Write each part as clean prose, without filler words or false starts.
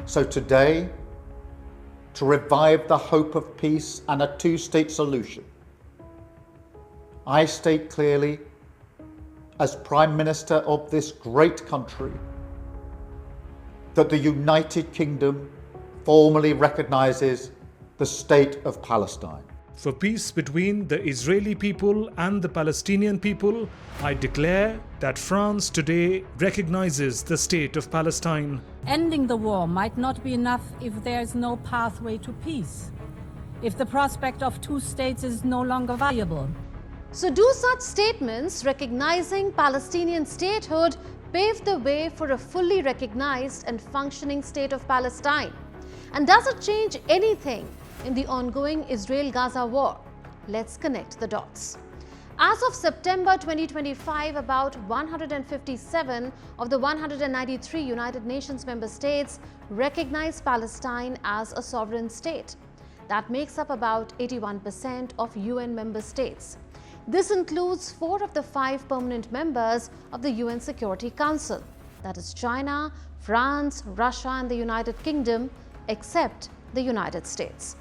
So today, to revive the hope of peace and a two-state solution, I state clearly, as Prime Minister of this great country, that the United Kingdom formally recognises the State of Palestine. For peace between the Israeli people and the Palestinian people, I declare that France today recognizes the State of Palestine. Ending the war might not be enough if there is no pathway to peace, if the prospect of two states is no longer viable. So do such statements recognizing Palestinian statehood pave the way for a fully recognized and functioning state of Palestine? And does it change anything in the ongoing Israel-Gaza war? Let's connect the dots. As of September 2025, about 157 of the 193 United Nations member states recognize Palestine as a sovereign state. That makes up about 81% of UN member states. This includes 4 of the 5 permanent members of the UN Security Council. That is China, France, Russia and the United Kingdom, except the United States.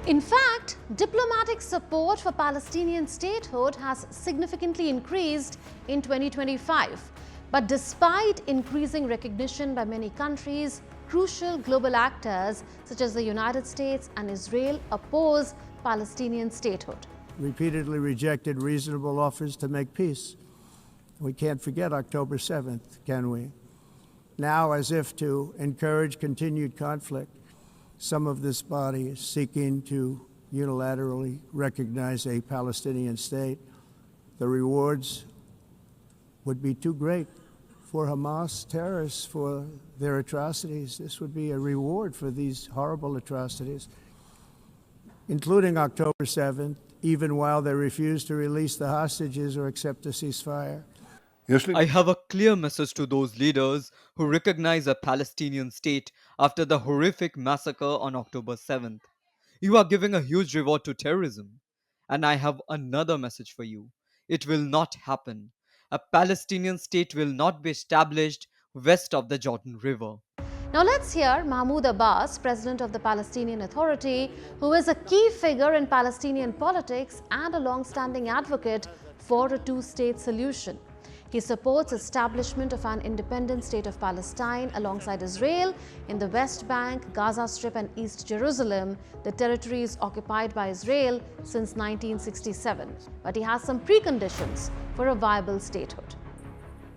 In fact, diplomatic support for Palestinian statehood has significantly increased in 2025. But despite increasing recognition by many countries, crucial global actors such as the United States and Israel oppose Palestinian statehood. Repeatedly rejected reasonable offers to make peace. We can't forget October 7th, can we? Now, as if to encourage continued conflict, some of this body is seeking to unilaterally recognize a Palestinian state. The rewards would be too great for Hamas terrorists for their atrocities. This would be a reward for these horrible atrocities, including October 7th, even while they refuse to release the hostages or accept a ceasefire. I have a clear message to those leaders who recognize a Palestinian state after the horrific massacre on October 7th. You are giving a huge reward to terrorism. And I have another message for you. It will not happen. A Palestinian state will not be established west of the Jordan River. Now let's hear Mahmoud Abbas, president of the Palestinian Authority, who is a key figure in Palestinian politics and a long-standing advocate for a two-state solution. He supports establishment of an independent state of Palestine alongside Israel in the West Bank, Gaza Strip and East Jerusalem, the territories occupied by Israel since 1967. But he has some preconditions for a viable statehood.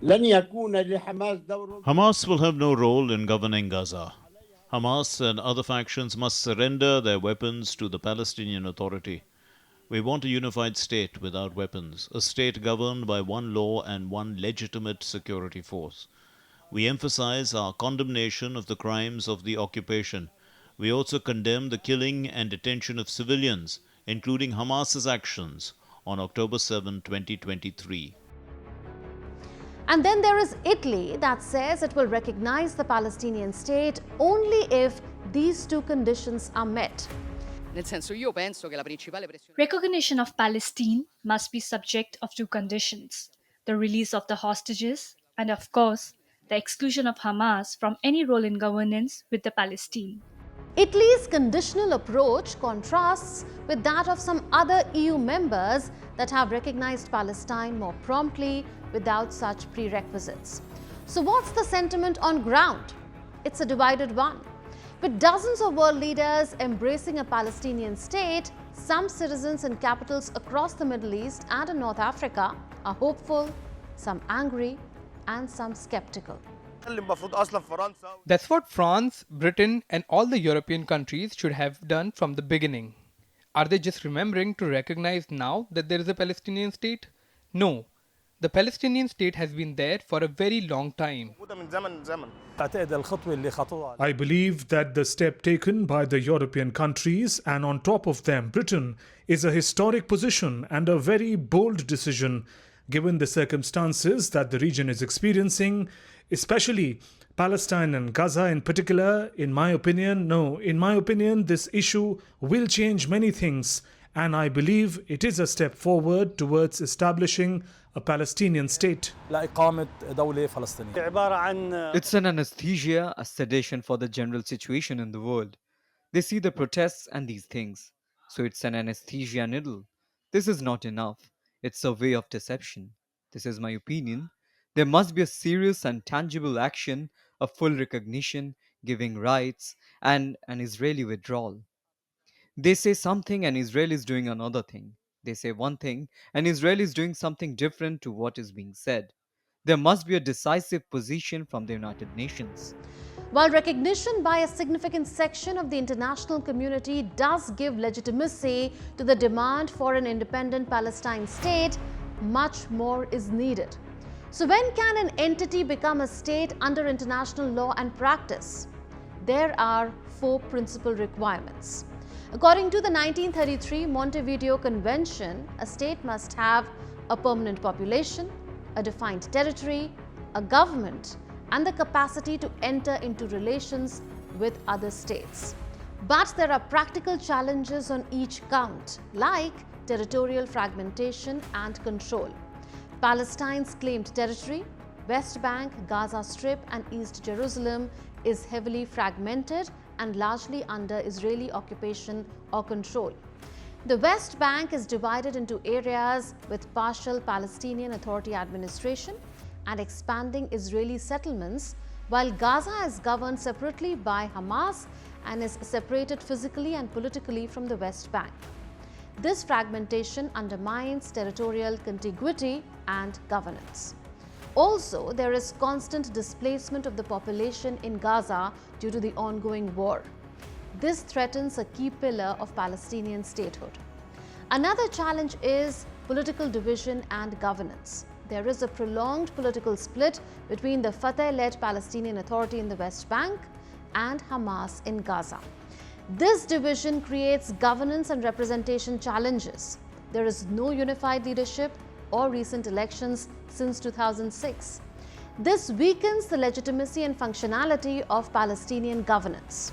Hamas will have no role in governing Gaza. Hamas and other factions must surrender their weapons to the Palestinian Authority. We want a unified state without weapons, a state governed by one law and one legitimate security force. We emphasize our condemnation of the crimes of the occupation. We also condemn the killing and detention of civilians, including Hamas's actions on October 7, 2023. And then there is Italy that says it will recognize the Palestinian state only if these two conditions are met. Recognition of Palestine must be subject of 2 conditions: the release of the hostages and, of course, the exclusion of Hamas from any role in governance with the Palestine. Italy's conditional approach contrasts with that of some other EU members that have recognized Palestine more promptly without such prerequisites. So what's the sentiment on ground? It's a divided one. With dozens of world leaders embracing a Palestinian state, some citizens in capitals across the Middle East and in North Africa are hopeful, some angry, and some skeptical. That's what France, Britain, and all the European countries should have done from the beginning. Are they just remembering to recognize now that there is a Palestinian state? No. The Palestinian state has been there for a very long time. I believe that the step taken by the European countries, and on top of them Britain, is a historic position and a very bold decision given the circumstances that the region is experiencing, especially Palestine and Gaza in particular. In my opinion, this issue will change many things, and I believe it is a step forward towards establishing a Palestinian state. لإقامة دولة فلسطينية. It's an anesthesia, a sedation for the general situation in the world. They see the protests and these things. So it's an anesthesia needle. This is not enough. It's a way of deception. This is my opinion. There must be a serious and tangible action, a full recognition, giving rights, and an Israeli withdrawal. They say something and Israel is doing another thing. They say one thing and Israel is doing something different to what is being said. There must be a decisive position from the United Nations. While recognition by a significant section of the international community does give legitimacy to the demand for an independent Palestine state, much more is needed. So when can an entity become a state under international law and practice? There are 4 principal requirements. According to the 1933 Montevideo Convention, a state must have a permanent population, a defined territory, a government, and the capacity to enter into relations with other states. But there are practical challenges on each count, like territorial fragmentation and control. Palestine's claimed territory, West Bank, Gaza Strip, and East Jerusalem, is heavily fragmented and largely under Israeli occupation or control. The West Bank is divided into areas with partial Palestinian Authority administration and expanding Israeli settlements, while Gaza is governed separately by Hamas and is separated physically and politically from the West Bank. This fragmentation undermines territorial contiguity and governance. Also, there is constant displacement of the population in Gaza due to the ongoing war. This threatens a key pillar of Palestinian statehood. Another challenge is political division and governance. There is a prolonged political split between the Fatah-led Palestinian Authority in the West Bank and Hamas in Gaza. This division creates governance and representation challenges. There is no unified leadership or recent elections since 2006. This weakens the legitimacy and functionality of Palestinian governance.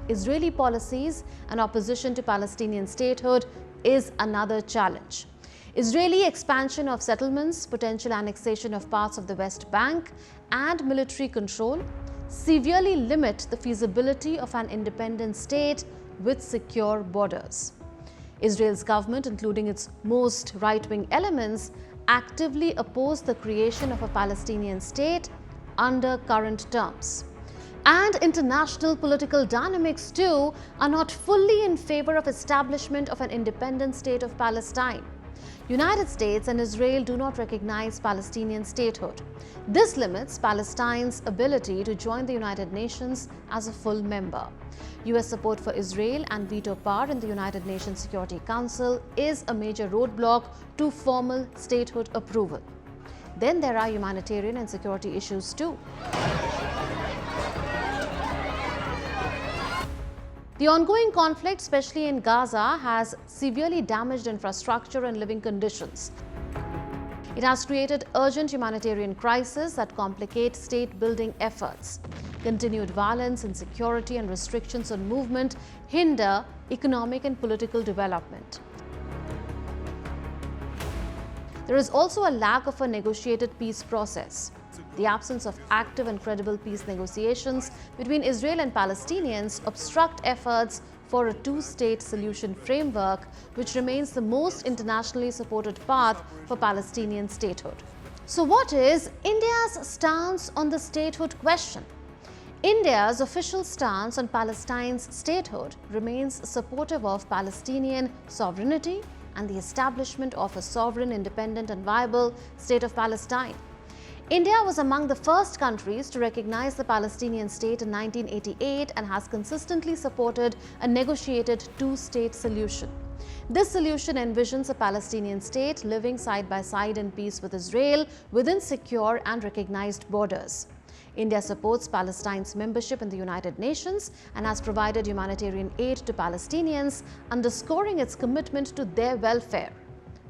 Israeli policies and opposition to Palestinian statehood is another challenge. Israeli expansion of settlements, potential annexation of parts of the West Bank, and military control severely limit the feasibility of an independent state with secure borders. Israel's government, including its most right-wing elements, actively oppose the creation of a Palestinian state under current terms. And international political dynamics too are not fully in favor of establishment of an independent state of Palestine. United States and Israel do not recognize Palestinian statehood. This limits Palestine's ability to join the United Nations as a full member. US support for Israel and veto power in the United Nations Security Council is a major roadblock to formal statehood approval. Then there are humanitarian and security issues too. The ongoing conflict, especially in Gaza, has severely damaged infrastructure and living conditions. It has created urgent humanitarian crises that complicate state-building efforts. Continued violence, insecurity, and restrictions on movement hinder economic and political development. There is also a lack of a negotiated peace process. The absence of active and credible peace negotiations between Israel and Palestinians obstruct efforts for a two-state solution framework, which remains the most internationally supported path for Palestinian statehood. So what is India's stance on the statehood question? India's official stance on Palestine's statehood remains supportive of Palestinian sovereignty and the establishment of a sovereign, independent and viable state of Palestine. India was among the first countries to recognize the Palestinian state in 1988 and has consistently supported a negotiated two-state solution. This solution envisions a Palestinian state living side by side in peace with Israel within secure and recognized borders. India supports Palestine's membership in the United Nations and has provided humanitarian aid to Palestinians, underscoring its commitment to their welfare.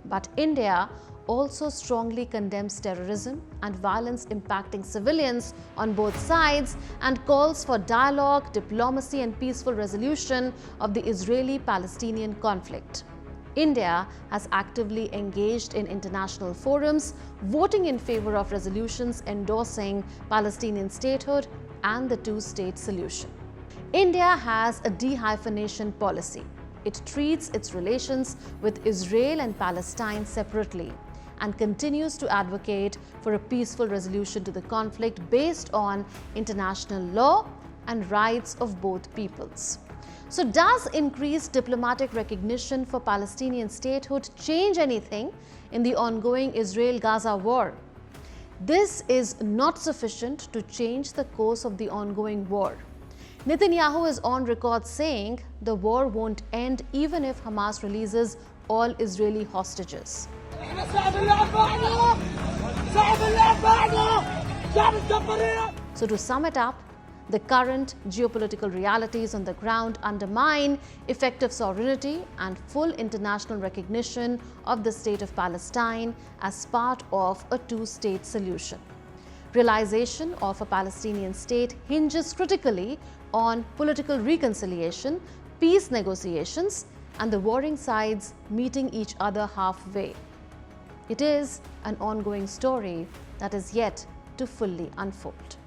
But India also strongly condemns terrorism and violence impacting civilians on both sides and calls for dialogue, diplomacy and peaceful resolution of the Israeli-Palestinian conflict. India has actively engaged in international forums, voting in favor of resolutions endorsing Palestinian statehood and the two-state solution. India has a dehyphenation policy. It treats its relations with Israel and Palestine separately and continues to advocate for a peaceful resolution to the conflict based on international law and rights of both peoples. So does increased diplomatic recognition for Palestinian statehood change anything in the ongoing Israel-Gaza war? This is not sufficient to change the course of the ongoing war. Netanyahu is on record saying the war won't end even if Hamas releases all Israeli hostages. So to sum it up, the current geopolitical realities on the ground undermine effective sovereignty and full international recognition of the state of Palestine as part of a two-state solution. Realization of a Palestinian state hinges critically on political reconciliation, peace negotiations, and the warring sides meeting each other halfway. It is an ongoing story that is yet to fully unfold.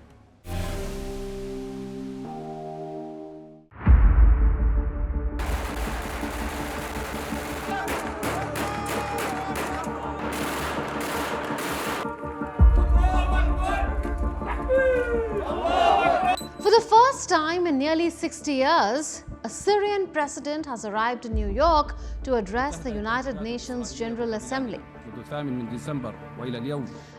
For the first time in nearly 60 years, a Syrian president has arrived in New York to address the United Nations General Assembly.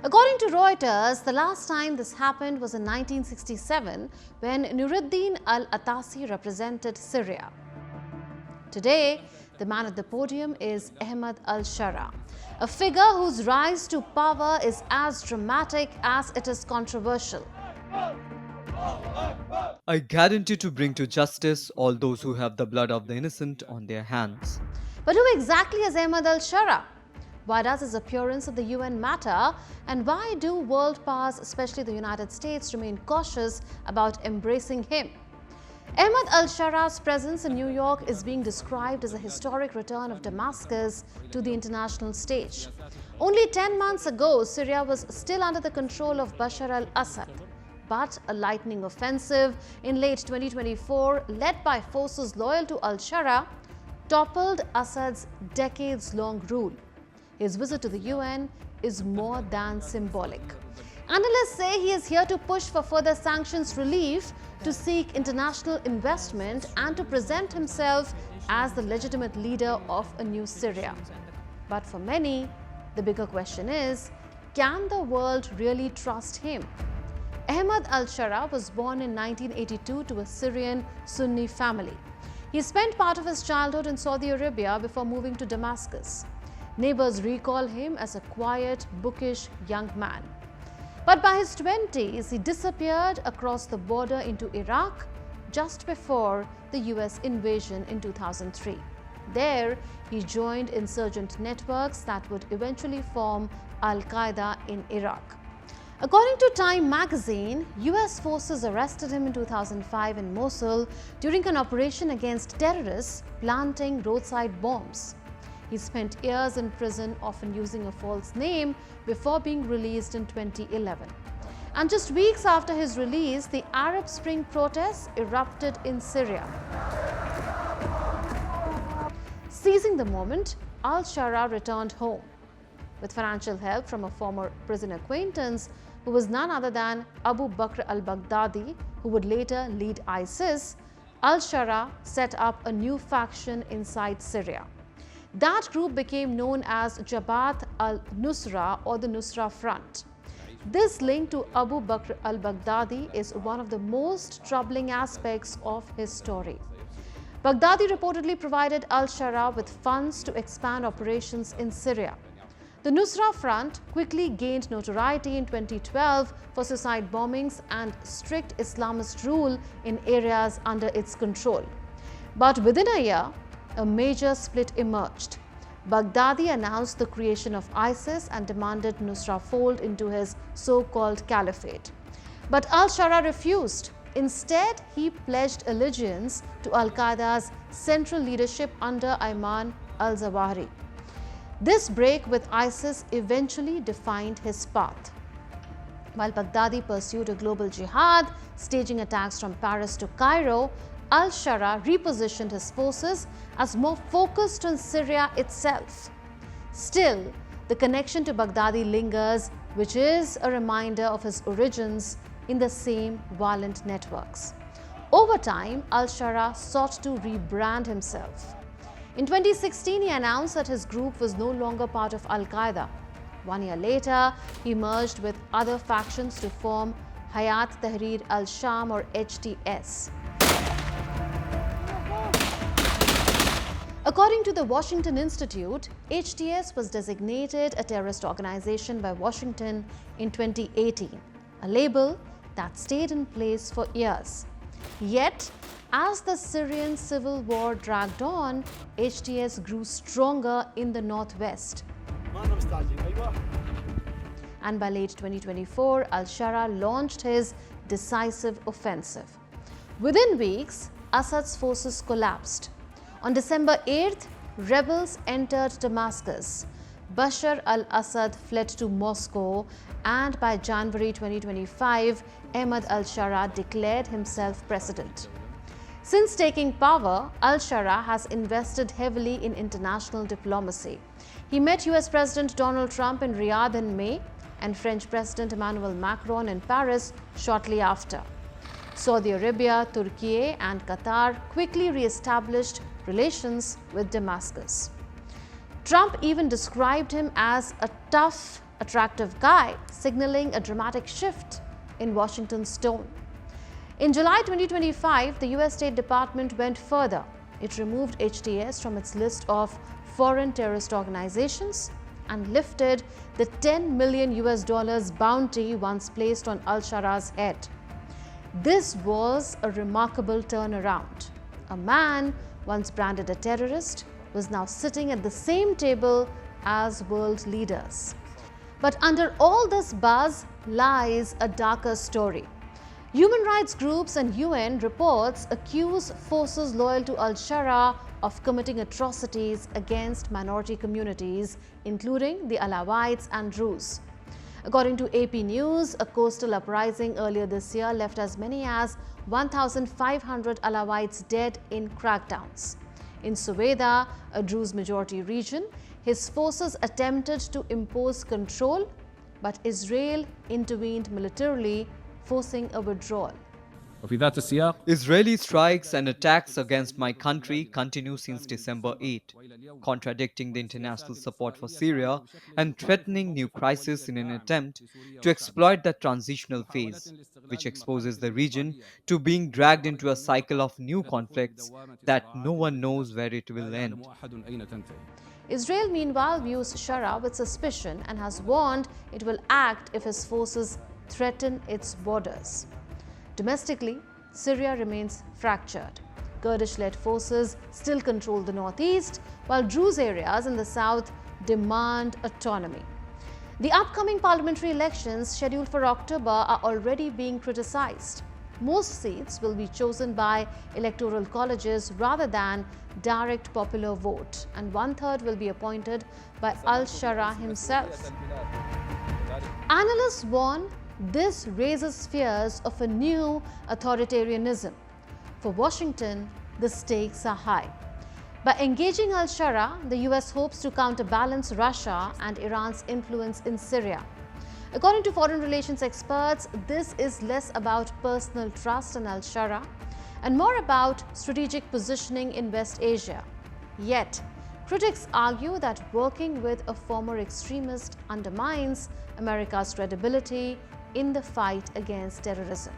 According to Reuters, the last time this happened was in 1967 when Nuruddin al-Atassi represented Syria. Today, the man at the podium is Ahmed al-Shara, a figure whose rise to power is as dramatic as it is controversial. I guarantee to bring to justice all those who have the blood of the innocent on their hands. But who exactly is Ahmed al-Shara? Why does his appearance at the UN matter? And why do world powers, especially the United States, remain cautious about embracing him? Ahmed al-Shara's presence in New York is being described as a historic return of Damascus to the international stage. Only 10 months ago, Syria was still under the control of Bashar al-Assad. But a lightning offensive in late 2024, led by forces loyal to al-Shara, toppled Assad's decades-long rule. His visit to the UN is more than symbolic. Analysts say he is here to push for further sanctions relief, to seek international investment, and to present himself as the legitimate leader of a new Syria. But for many, the bigger question is, can the world really trust him? Ahmed al-Shara was born in 1982 to a Syrian Sunni family. He spent part of his childhood in Saudi Arabia before moving to Damascus. Neighbors recall him as a quiet, bookish young man. But by his 20s, he disappeared across the border into Iraq just before the US invasion in 2003. There, he joined insurgent networks that would eventually form Al-Qaeda in Iraq. According to Time magazine, US forces arrested him in 2005 in Mosul during an operation against terrorists planting roadside bombs. He spent years in prison, often using a false name, before being released in 2011. And just weeks after his release, the Arab Spring protests erupted in Syria. Seizing the moment, al-Shara returned home. With financial help from a former prison acquaintance, who was none other than Abu Bakr al-Baghdadi, who would later lead ISIS, al-Shara set up a new faction inside Syria. That group became known as Jabhat al-Nusra, or the Nusra Front. This link to Abu Bakr al-Baghdadi is one of the most troubling aspects of his story. Baghdadi reportedly provided al-Shara with funds to expand operations in Syria. The Nusra Front quickly gained notoriety in 2012 for suicide bombings and strict Islamist rule in areas under its control. But within a year, a major split emerged. Baghdadi announced the creation of ISIS and demanded Nusra fold into his so-called caliphate. But al-Shara refused. Instead, he pledged allegiance to Al-Qaeda's central leadership under Ayman al-Zawahiri. This break with ISIS eventually defined his path. While Baghdadi pursued a global jihad, staging attacks from Paris to Cairo, al-Shara repositioned his forces as more focused on Syria itself. Still, the connection to Baghdadi lingers, which is a reminder of his origins in the same violent networks. Over time, al-Shara sought to rebrand himself. In 2016, he announced that his group was no longer part of Al-Qaeda. 1 year later, he merged with other factions to form Hayat Tahrir al-Sham or HTS. According to the Washington Institute, HTS was designated a terrorist organization by Washington in 2018, a label that stayed in place for years. Yet, as the Syrian civil war dragged on, HTS grew stronger in the northwest. And by late 2024, al-Shara launched his decisive offensive. Within weeks, Assad's forces collapsed. On December 8th, rebels entered Damascus. Bashar al-Assad fled to Moscow, and by January 2025, Ahmad al-Shara declared himself president. Since taking power, al-Shara has invested heavily in international diplomacy. He met US President Donald Trump in Riyadh in May and French President Emmanuel Macron in Paris shortly after. Saudi Arabia, Turkey, and Qatar quickly re-established relations with Damascus. Trump even described him as a tough, attractive guy, signaling a dramatic shift in Washington's tone. In July 2025, the US State Department went further. It removed HTS from its list of foreign terrorist organizations and lifted the $10 million bounty once placed on al-Shara's head. This was a remarkable turnaround. A man once branded a terrorist was now sitting at the same table as world leaders. But under all this buzz lies a darker story. Human rights groups and UN reports accuse forces loyal to al-Shara of committing atrocities against minority communities, including the Alawites and Druze. According to AP News, a coastal uprising earlier this year left as many as 1,500 Alawites dead in crackdowns. In Suweda, a Druze majority region, his forces attempted to impose control, but Israel intervened militarily, forcing a withdrawal. Israeli strikes and attacks against my country continue since December 8, contradicting the international support for Syria and threatening new crises in an attempt to exploit the transitional phase, which exposes the region to being dragged into a cycle of new conflicts that no one knows where it will end. Israel, meanwhile, views Shara with suspicion and has warned it will act if his forces threaten its borders. Domestically, Syria remains fractured. Kurdish-led forces still control the northeast, while Druze areas in the south demand autonomy. The upcoming parliamentary elections scheduled for October are already being criticized. Most seats will be chosen by electoral colleges rather than direct popular vote, and 1/3 will be appointed by al-Shara himself. Analysts warn this raises fears of a new authoritarianism. For Washington, the stakes are high. By engaging al-Shara, the US hopes to counterbalance Russia and Iran's influence in Syria. According to foreign relations experts, this is less about personal trust in al-Shara and more about strategic positioning in West Asia. Yet, critics argue that working with a former extremist undermines America's credibility in the fight against terrorism.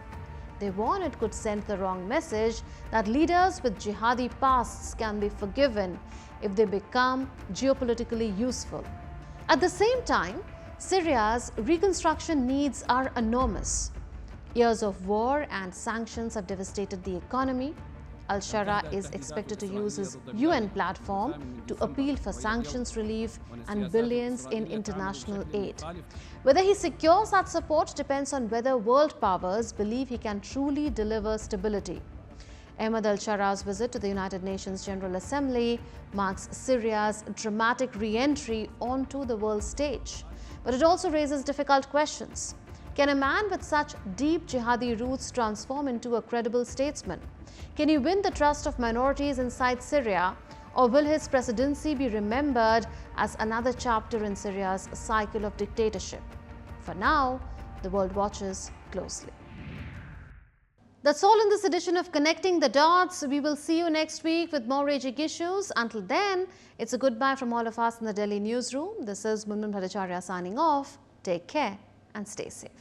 They warn it could send the wrong message that leaders with jihadi pasts can be forgiven if they become geopolitically useful. At the same time, Syria's reconstruction needs are enormous. Years of war and sanctions have devastated the economy. Al-Shara is expected to use his UN platform to appeal for sanctions relief and billions in international aid. Whether he secures that support depends on whether world powers believe he can truly deliver stability. Ahmed al-Shara's visit to the United Nations General Assembly marks Syria's dramatic re-entry onto the world stage. But it also raises difficult questions. Can a man with such deep jihadi roots transform into a credible statesman? Can he win the trust of minorities inside Syria, or will his presidency be remembered as another chapter in Syria's cycle of dictatorship? For now, the world watches closely. That's all in this edition of Connecting the Dots. We will see you next week with more raging issues. Until then, it's a goodbye from all of us in the Delhi newsroom. This is Munmun Bhattacharya signing off. Take care and stay safe.